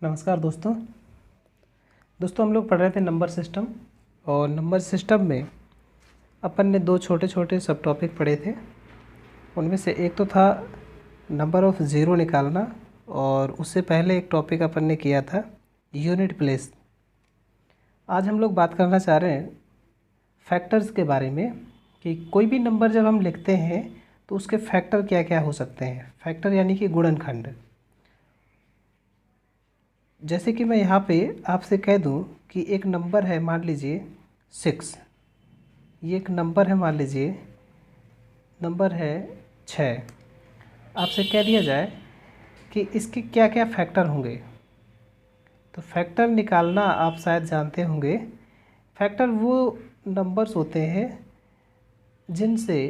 नमस्कार दोस्तों हम लोग पढ़ रहे थे नंबर सिस्टम। और नंबर सिस्टम में अपन ने दो छोटे छोटे सब टॉपिक पढ़े थे। उनमें से एक तो था नंबर ऑफ़ ज़ीरो निकालना, और उससे पहले एक टॉपिक अपन ने किया था यूनिट प्लेस। आज हम लोग बात करना चाह रहे हैं फैक्टर्स के बारे में कि कोई भी नंबर जब हम लिखते हैं तो उसके फैक्टर क्या क्या हो सकते हैं। फैक्टर यानी कि गुणनखंड। जैसे कि मैं यहाँ पे आपसे कह दूँ कि एक नंबर है, मान लीजिए 6। ये एक नंबर है, मान लीजिए नंबर है 6। आपसे कह दिया जाए कि इसके क्या क्या फैक्टर होंगे, तो फैक्टर निकालना आप शायद जानते होंगे। फैक्टर वो नंबर्स होते हैं जिनसे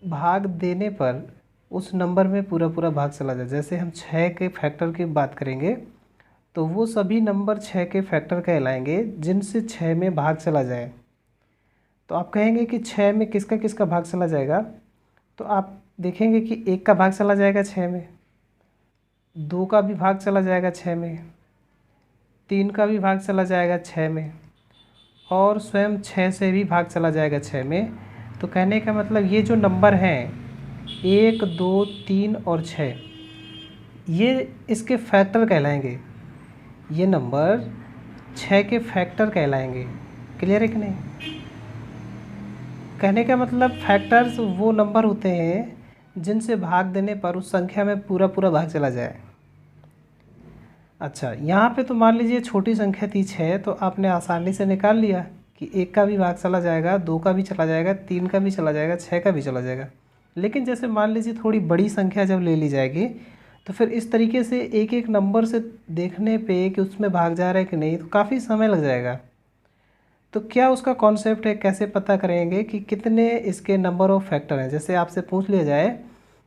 भाग देने पर उस नंबर में पूरा पूरा भाग चला जाए। जैसे हम 6 के फैक्टर की बात करेंगे तो वो सभी नंबर 6 के फैक्टर कहलाएंगे जिनसे 6 में भाग चला जाए। तो आप कहेंगे कि 6 में किसका किसका भाग चला जाएगा, तो आप देखेंगे कि 1 का भाग चला जाएगा 6 में, 2 का भी भाग चला जाएगा 6 में, 3 का भी भाग चला जाएगा 6 में, और स्वयं 6 से भी भाग चला जाएगा 6 में। तो कहने का मतलब ये जो नंबर हैं 1, 2, 3 और 6, ये इसके फैक्टर कहलाएंगे। ये नंबर 6 के फैक्टर कहलाएंगे। क्लियर है कि नहीं? कहने का मतलब फैक्टर्स वो नंबर होते हैं जिनसे भाग देने पर उस संख्या में पूरा पूरा भाग चला जाए। अच्छा, यहाँ पे तो मान लीजिए छोटी संख्या थी 6, तो आपने आसानी से निकाल लिया कि 1 का भी भाग चला जाएगा, 2 का भी चला जाएगा, 3 का भी चला जाएगा, 6 का भी चला जाएगा। लेकिन जैसे मान लीजिए थोड़ी बड़ी संख्या जब ले ली जाएगी तो फिर इस तरीके से एक एक नंबर से देखने पे कि उसमें भाग जा रहा है कि नहीं, तो काफ़ी समय लग जाएगा। तो क्या उसका कॉन्सेप्ट है, कैसे पता करेंगे कि कितने इसके नंबर ऑफ़ फैक्टर हैं। जैसे आपसे पूछ लिया जाए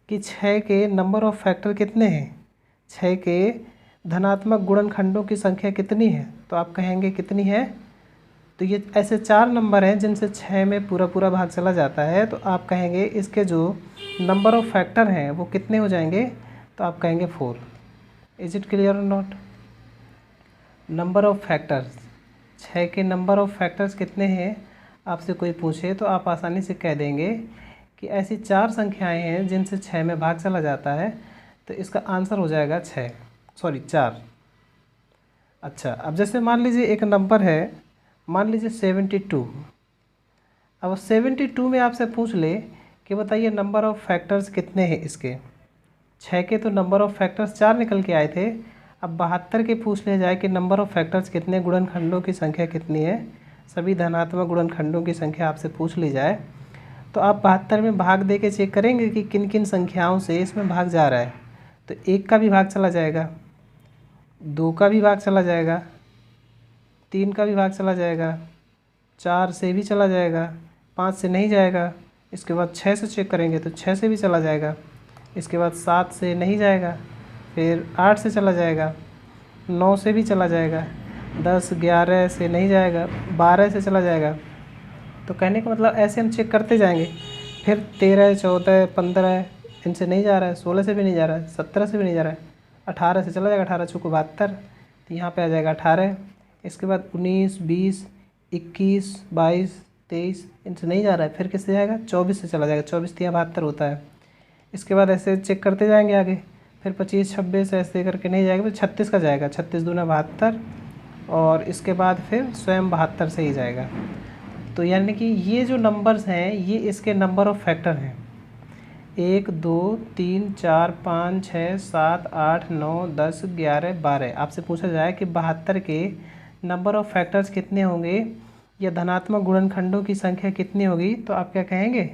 कि 6 के नंबर ऑफ़ फैक्टर कितने हैं, 6 के धनात्मक गुणनखंडों की संख्या कितनी है, तो आप कहेंगे कितनी है। तो ये ऐसे 4 नंबर हैं जिनसे 6 में पूरा पूरा भाग चला जाता है, तो आप कहेंगे इसके जो नंबर ऑफ़ फैक्टर हैं वो कितने हो जाएंगे, तो आप कहेंगे 4। इज इट क्लियर और नॉट? नंबर ऑफ़ फैक्टर्स, 6 के नंबर ऑफ़ फैक्टर्स कितने हैं आपसे कोई पूछे तो आप आसानी से कह देंगे कि ऐसी 4 संख्याएं हैं जिनसे 6 में भाग चला जाता है। तो इसका आंसर हो जाएगा 4। अच्छा, अब जैसे मान लीजिए एक नंबर है, मान लीजिए 72। अब 72 में आपसे पूछ ले कि बताइए नंबर ऑफ़ फैक्टर्स कितने हैं इसके। 6 के तो नंबर ऑफ़ फैक्टर्स 4 निकल के आए थे। अब 72 के पूछ लिया जाए कि नंबर ऑफ़ फैक्टर्स कितने, गुणनखंडों की संख्या कितनी है, सभी धनात्मक गुणनखंडों की संख्या आपसे पूछ ली जाए, तो आप 72 में भाग दे के चेक करेंगे कि किन किन संख्याओं से इसमें भाग जा रहा है। तो 1 का भी भाग चला जाएगा, 2 का भी भाग चला जाएगा, 3 का भी भाग चला जाएगा, 4 से भी चला जाएगा, 5 से नहीं जाएगा। इसके बाद 6 से चेक करेंगे तो 6 से भी चला जाएगा। इसके बाद 7 से नहीं जाएगा, फिर 8 से चला जाएगा, 9 से भी चला जाएगा, 10, 11 से नहीं जाएगा, 12 से चला जाएगा। तो कहने का मतलब ऐसे हम चेक करते जाएंगे। फिर 13, 14, 15 इनसे नहीं जा रहा है, 16 से भी नहीं जा रहा है, 17 से भी नहीं जा रहा है, 18 से चला जाएगा, 18 चूँकि 72, तो यहाँ पे आ जाएगा 18। इसके बाद 19, 20, 21, 22, 23 इनसे नहीं जा रहा है, फिर किससे जाएगा, 24 से चला जाएगा, 24 3 72 होता है। इसके बाद ऐसे चेक करते जाएंगे आगे, फिर 25, 26 ऐसे करके नहीं जाएगा, फिर 36 का जाएगा, 36 दूना 72, और इसके बाद फिर स्वयं 72 से ही जाएगा। तो यानी कि ये जो नंबर्स हैं ये इसके नंबर ऑफ़ फैक्टर हैं। 1, 2, 3, 4, 5, 6, 7, 8, 9, 10, 11, 12। आपसे पूछा जाए कि 72 के नंबर ऑफ़ फैक्टर्स कितने होंगे या धनात्मक गुणनखंडों की संख्या कितनी होगी, तो आप क्या कहेंगे,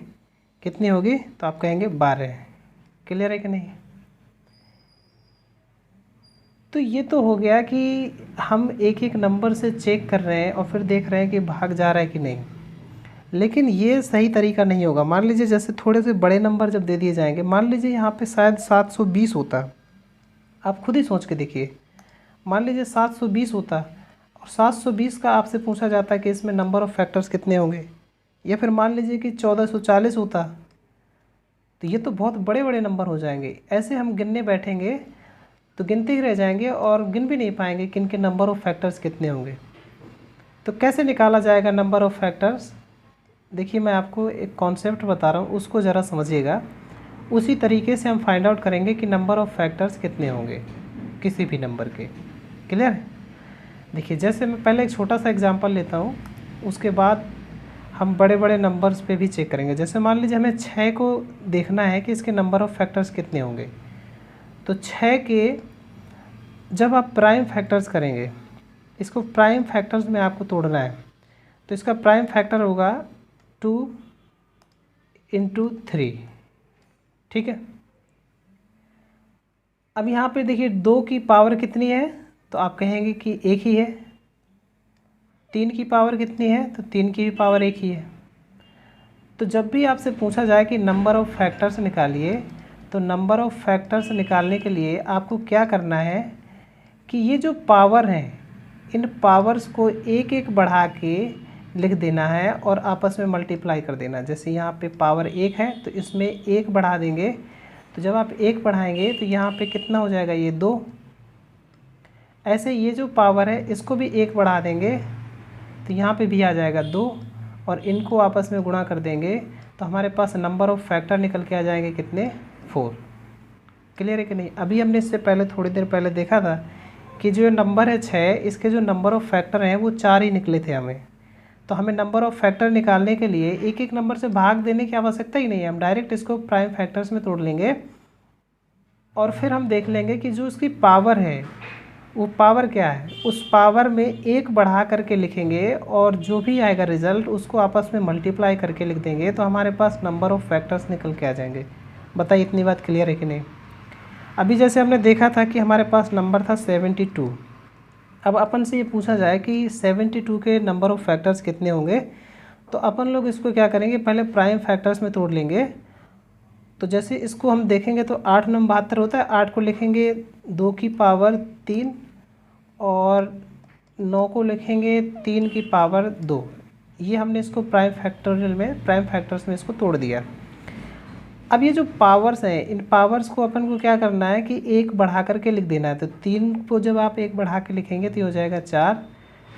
कितनी होगी, तो आप कहेंगे 12। क्लियर है कि नहीं? तो ये तो हो गया कि हम एक एक नंबर से चेक कर रहे हैं और फिर देख रहे हैं कि भाग जा रहा है कि नहीं। लेकिन ये सही तरीका नहीं होगा। मान लीजिए जैसे थोड़े से बड़े नंबर जब दे दिए जाएंगे, मान लीजिए यहाँ पे शायद 720 होता, आप खुद ही सोच के देखिए। मान लीजिए 720 होता और 720 का आपसे पूछा जाता कि इसमें नंबर ऑफ़ फैक्टर्स कितने होंगे, या फिर मान लीजिए कि 1440 होता, तो ये तो बहुत बड़े बड़े नंबर हो जाएंगे। ऐसे हम गिनने बैठेंगे तो गिनते ही रह जाएंगे और गिन भी नहीं पाएंगे कि इनके नंबर ऑफ़ फैक्टर्स कितने होंगे। तो कैसे निकाला जाएगा नंबर ऑफ़ फैक्टर्स? देखिए मैं आपको एक कॉन्सेप्ट बता रहा हूँ, उसको ज़रा समझिएगा। उसी तरीके से हम फाइंड आउट करेंगे कि नंबर ऑफ़ फैक्टर्स कितने होंगे किसी भी नंबर के। क्लियर है? देखिए जैसे मैं पहले एक छोटा सा एग्जांपल लेता हूँ, उसके बाद हम बड़े बड़े नंबर्स पे भी चेक करेंगे। जैसे मान लीजिए हमें 6 को देखना है कि इसके नंबर ऑफ़ फैक्टर्स कितने होंगे। तो 6 के जब आप प्राइम फैक्टर्स करेंगे, इसको प्राइम फैक्टर्स में आपको तोड़ना है, तो इसका प्राइम फैक्टर होगा 2 × 3। ठीक है। अब यहाँ पे देखिए 2 की पावर कितनी है, तो आप कहेंगे कि 1 ही है। 3 की पावर कितनी है, तो 3 की भी पावर 1 ही है। तो जब भी आपसे पूछा जाए कि नंबर ऑफ़ फैक्टर्स निकालिए, तो नंबर ऑफ़ फैक्टर्स निकालने के लिए आपको क्या करना है कि ये जो पावर हैं, इन पावर्स को एक एक बढ़ा के लिख देना है और आपस में मल्टीप्लाई कर देना। जैसे यहाँ पे पावर 1 है तो इसमें 1 बढ़ा देंगे, तो जब आप 1 बढ़ाएंगे तो यहाँ पे कितना हो जाएगा, ये 2। ऐसे ये जो पावर है इसको भी 1 बढ़ा देंगे तो यहाँ पे भी आ जाएगा 2, और इनको आपस में गुणा कर देंगे तो हमारे पास नंबर ऑफ़ फैक्टर निकल के आ जाएंगे कितने, 4। क्लियर है कि नहीं? अभी हमने इससे पहले थोड़ी देर पहले देखा था कि जो नंबर है 6, इसके जो नंबर ऑफ़ फैक्टर हैं वो 4 ही निकले थे हमें। तो हमें नंबर ऑफ़ फैक्टर निकालने के लिए एक एक नंबर से भाग देने की आवश्यकता ही नहीं है, हम डायरेक्ट इसको प्राइम फैक्टर्स में तोड़ लेंगे और फिर हम देख लेंगे कि जो उसकी पावर है वो पावर क्या है, उस पावर में 1 बढ़ा करके लिखेंगे और जो भी आएगा रिज़ल्ट उसको आपस में मल्टीप्लाई करके लिख देंगे, तो हमारे पास नंबर ऑफ़ फैक्टर्स निकल के आ जाएंगे। बताइए इतनी बात क्लियर है कि नहीं? अभी जैसे हमने देखा था कि हमारे पास नंबर था 72। अब अपन से ये पूछा जाए कि 72 के नंबर ऑफ़ फैक्टर्स कितने होंगे, तो अपन लोग इसको क्या करेंगे, पहले प्राइम फैक्टर्स में तोड़ लेंगे। तो जैसे इसको हम देखेंगे तो 8 9 72 होता है, 8 को लिखेंगे 2 की पावर 3 और 9 को लिखेंगे 3 की पावर 2। ये हमने इसको प्राइम फैक्टर्स में इसको तोड़ दिया। अब ये जो पावर्स हैं, इन पावर्स को अपन को क्या करना है कि 1 बढ़ा करके लिख देना है। तो 3 को जब आप 1 बढ़ा के लिखेंगे तो ये हो जाएगा 4।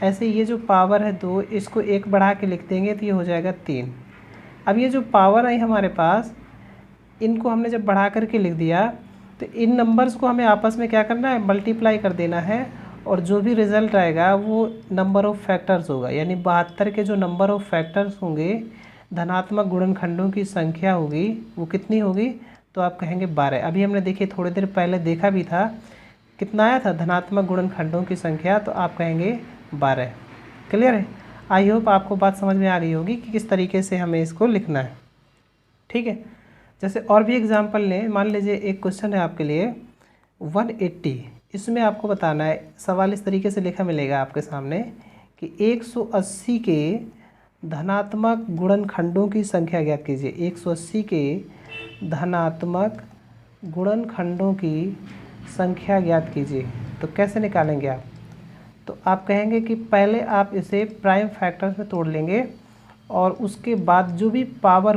ऐसे ये जो पावर है 2, इसको 1 बढ़ा के लिख देंगे तो ये हो जाएगा 3। अब ये जो पावर आई हमारे पास, इनको हमने जब बढ़ा करके लिख दिया तो इन नंबर्स को हमें आपस में क्या करना है, मल्टीप्लाई कर देना है, और जो भी रिज़ल्ट आएगा वो नंबर ऑफ़ फैक्टर्स होगा। यानी 72 के जो नंबर ऑफ़ फैक्टर्स होंगे, धनात्मक गुणनखंडों की संख्या होगी, वो कितनी होगी, तो आप कहेंगे 12। अभी हमने देखिए थोड़ी देर पहले देखा भी था, कितना आया था धनात्मक गुणनखंडों की संख्या, तो आप कहेंगे 12। क्लियर है? आई होप आपको बात समझ में आ गई होगी कि किस तरीके से हमें इसको लिखना है। ठीक है। जैसे और भी एग्जाम्पल लें, मान लीजिए एक क्वेश्चन है आपके लिए 180। इसमें आपको बताना है, सवाल इस तरीके से लिखा मिलेगा आपके सामने कि 180 के धनात्मक गुणनखंडों की संख्या ज्ञात कीजिए। 180 के धनात्मक गुणनखंडों की संख्या ज्ञात कीजिए। तो कैसे निकालेंगे आप? तो आप कहेंगे कि पहले आप इसे प्राइम फैक्टर्स में तोड़ लेंगे और उसके बाद जो भी पावर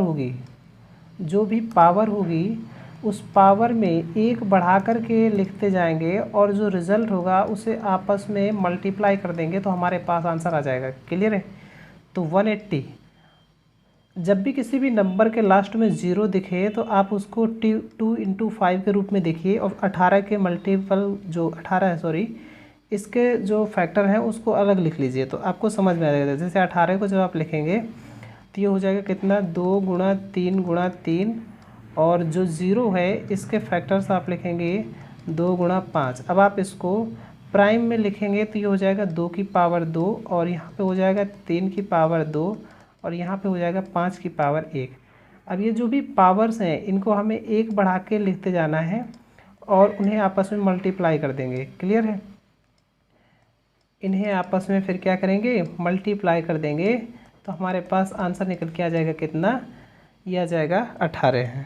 होगी उस पावर में 1 बढ़ा करके लिखते जाएंगे और जो रिज़ल्ट होगा उसे आपस में मल्टीप्लाई कर देंगे तो हमारे पास आंसर आ जाएगा। क्लियर है? तो 180, जब भी किसी भी नंबर के लास्ट में 0 दिखे तो आप उसको 2 × 5 के रूप में देखिए, और 18 के मल्टीपल जो 18 है, सॉरी, इसके जो फैक्टर हैं उसको अलग लिख लीजिए तो आपको समझ में आ जाएगा। जैसे 18 को जब आप लिखेंगे तो ये हो जाएगा कितना, 2 × 3 × 3, और जो 0 है इसके फैक्टर्स आप लिखेंगे 2 × 5। अब आप इसको प्राइम में लिखेंगे तो ये हो जाएगा 2 की पावर 2, और यहाँ पे हो जाएगा 3 की पावर 2, और यहाँ पे हो जाएगा 5 की पावर 1। अब ये जो भी पावर्स हैं इनको हमें 1 बढ़ा के लिखते जाना है और उन्हें आपस में मल्टीप्लाई कर देंगे। क्लियर है? इन्हें आपस में फिर क्या करेंगे, मल्टीप्लाई कर देंगे तो हमारे पास आंसर निकल के आ जाएगा कितना, यह आ जाएगा 18 है।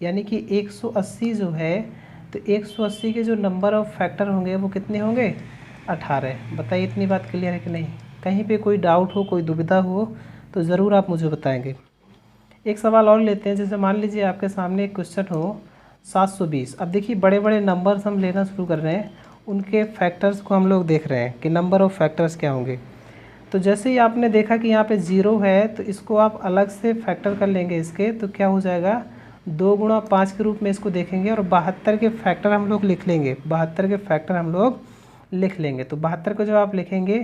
यानी कि 180 जो है, तो 180 के जो नंबर ऑफ़ फैक्टर होंगे वो कितने होंगे, 18। बताइए इतनी बात क्लियर है कि नहीं? कहीं पे कोई डाउट हो, कोई दुविधा हो तो ज़रूर आप मुझे बताएंगे। एक सवाल और लेते हैं। जैसे मान लीजिए आपके सामने एक क्वेश्चन हो 720। अब देखिए बड़े बड़े नंबर्स हम लेना शुरू कर रहे हैं, उनके फैक्टर्स को हम लोग देख रहे हैं कि नंबर ऑफ़ फैक्टर्स क्या होंगे। तो जैसे ही आपने देखा कि यहाँ पे 0 है तो इसको आप अलग से फैक्टर कर लेंगे इसके, तो क्या हो जाएगा 2 गुणा 5 के रूप में इसको देखेंगे और 72 के फैक्टर हम लोग लिख लेंगे। 72 के फैक्टर हम लोग लिख लेंगे। तो 72 को जब आप लिखेंगे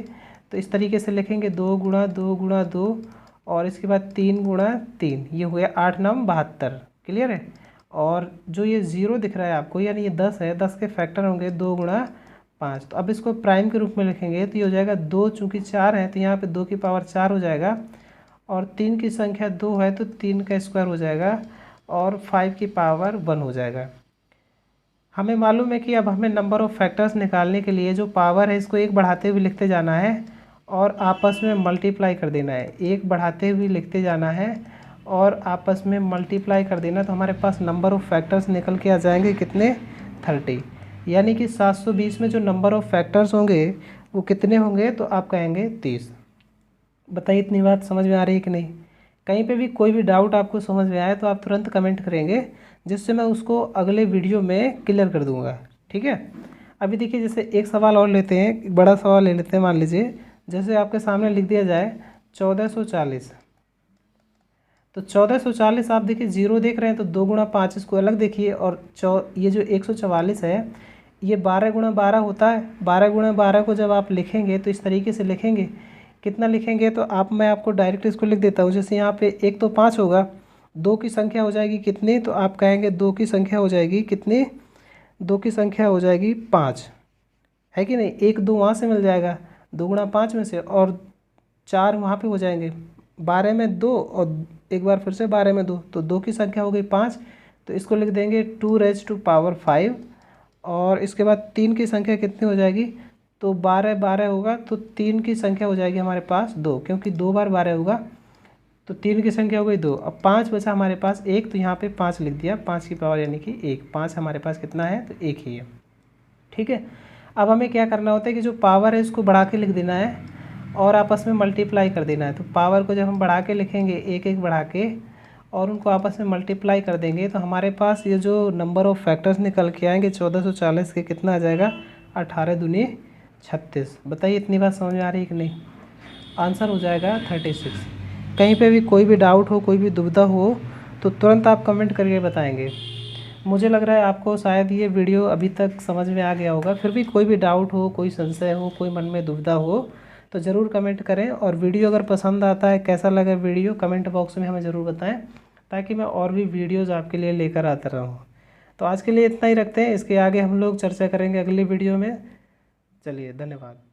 तो इस तरीके से लिखेंगे 2 गुणा 2 गुणा 2 और इसके बाद 3 गुणा 3, ये हो गया 8 9 72। क्लियर है। और जो ये 0 दिख रहा है आपको, यानी ये 10 है, 10 के फैक्टर होंगे 2 गुणा 5। तो अब इसको प्राइम के रूप में लिखेंगे तो ये हो जाएगा 2, चूँकि 4 है तो यहाँ पे 2 की पावर 4 हो जाएगा, और 3 की संख्या 2 है तो 3 का स्क्वायर हो जाएगा, और 5 की पावर 1 हो जाएगा। हमें मालूम है कि अब हमें नंबर ऑफ़ फैक्टर्स निकालने के लिए जो पावर है इसको 1 बढ़ाते हुए लिखते जाना है और आपस में मल्टीप्लाई कर देना है। 1 बढ़ाते हुए लिखते जाना है और आपस में मल्टीप्लाई कर देना, तो हमारे पास नंबर ऑफ़ फैक्टर्स निकल के आ जाएंगे कितने, 30। यानी कि 720 में जो नंबर ऑफ़ फैक्टर्स होंगे वो कितने होंगे, तो आप कहेंगे 30। बताइए इतनी बात समझ में आ रही है कि नहीं। कहीं पे भी कोई भी डाउट आपको समझ में आए तो आप तुरंत कमेंट करेंगे, जिससे मैं उसको अगले वीडियो में क्लियर कर दूंगा। ठीक है। अभी देखिए जैसे एक सवाल और लेते हैं, एक बड़ा सवाल ले लेते हैं। मान लीजिए जैसे आपके सामने लिख दिया जाए 1440। तो 1440 आप देखिए 0 देख रहे हैं तो 2 गुणा 5 इसको अलग देखिए, और ये जो 144 है ये 12 गुणा 12 होता है। 12 गुणा 12 को जब आप लिखेंगे तो इस तरीके से लिखेंगे, कितना लिखेंगे तो मैं आपको डायरेक्ट इसको लिख देता हूँ। जैसे यहाँ पे 1 तो 5 होगा, 2 की संख्या हो जाएगी कितनी, तो आप कहेंगे 2 की संख्या हो जाएगी कितनी, 2 की संख्या हो जाएगी 5, है कि नहीं। 1 2 वहाँ से मिल जाएगा 2 गुणा 5 में से, और 4 वहाँ पे हो जाएंगे। 12 में 2 और एक बार फिर से 12 में 2, तो 2 की संख्या हो गई 5, तो इसको लिख देंगे 2 रेज़ टू पावर 5। और इसके बाद 3 की संख्या कितनी हो जाएगी, तो 12 12 होगा तो 3 की संख्या हो जाएगी हमारे पास 2, क्योंकि 2 बार 12 होगा तो 3 की संख्या हो गई 2। अब 5 बचा हमारे पास 1, तो यहाँ पे 5 लिख दिया, 5 की पावर यानी कि 1। 5 हमारे पास कितना है, तो 1 ही है। ठीक है। अब हमें क्या करना होता है कि जो पावर है इसको बढ़ा के लिख देना है और आपस में मल्टीप्लाई कर देना है। तो पावर को जब हम बढ़ा के लिखेंगे, एक एक बढ़ा के, और उनको आपस में मल्टीप्लाई कर देंगे, तो हमारे पास ये जो नंबर ऑफ़ फैक्टर्स निकल के आएंगे 1440 के, कितना आ जाएगा 18 दूनी 36। बताइए इतनी बात समझ में आ रही है कि नहीं। आंसर हो जाएगा 36। कहीं पे भी कोई भी डाउट हो, कोई भी दुविधा हो तो तुरंत आप कमेंट करके बताएंगे। मुझे लग रहा है आपको शायद ये वीडियो अभी तक समझ में आ गया होगा। फिर भी कोई भी डाउट हो, कोई संशय हो, कोई मन में दुविधा हो तो ज़रूर कमेंट करें। और वीडियो अगर पसंद आता है, कैसा लगा वीडियो, कमेंट बॉक्स में हमें ज़रूर बताएं, ताकि मैं और भी वीडियोज़ आपके लिए लेकर आता रहूँ। तो आज के लिए इतना ही रखते हैं, इसके आगे हम लोग चर्चा करेंगे अगली वीडियो में। चलिए धन्यवाद।